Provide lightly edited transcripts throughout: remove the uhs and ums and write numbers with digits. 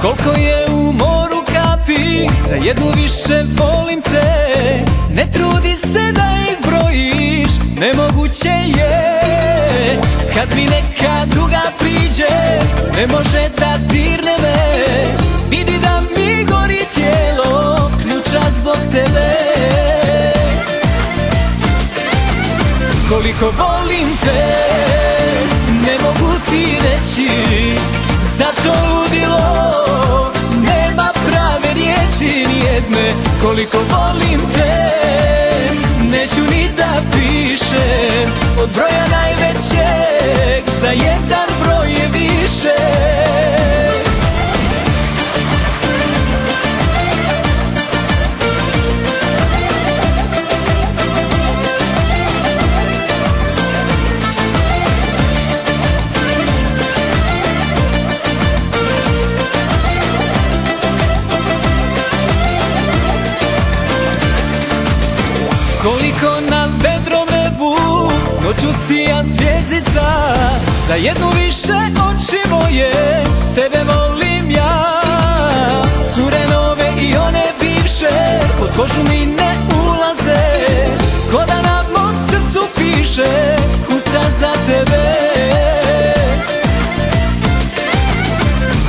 Koliko je u moru kapi, za jednu više volim te. Ne trudi se da ih brojiš, nemoguće je. Kad mi neka druga priđe, ne može da dirne me. Vidi da mi gori tijelo, ključa zbog tebe. Koliko volim te, ne mogu ti reći. Za to ludilo nema prave riječi nijedne. Koliko volim te, neću ni da pišem. Od broja najvećeg za jedan broj je više. Koliko na vedrom nebu noću sija zvijezdica. Za jednu više oči moje, tebe volim ja. Cure nove i one bivše, pod kožu mi ne ulaze. Ko da na mom srcu piše, kuca za tebe.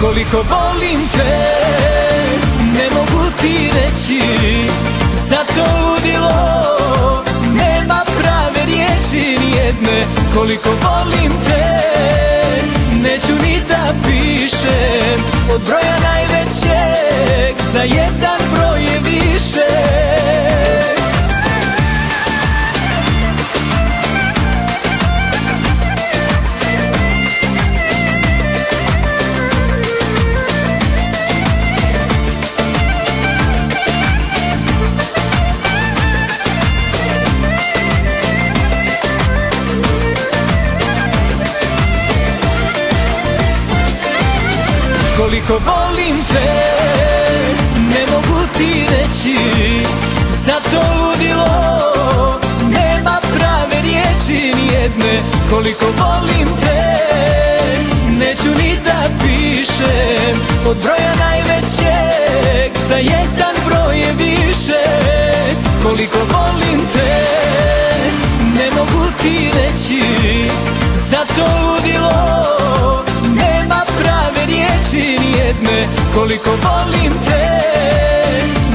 Koliko volim te, ne mogu ti reći. Za to ludilo nema prave riječi nijedne. Koliko volim te, neću ni da pišem. Od broja najvećeg za jedan broj je više. Koliko volim te, ne mogu ti reći. Za to ludilo nema prave riječi nijedne. Koliko volim te, neću ni da pišem. Od broja najvećeg za jedan broj je više. Koliko volim te, ne mogu ti reći. Za to ludilo nema prave riječi nijedne. Koliko volim te,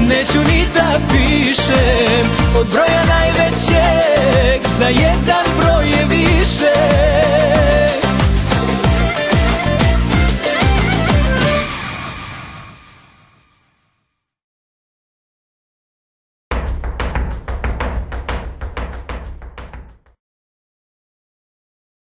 neću ni da pišem. Od broja najvećeg za jedan broj je više.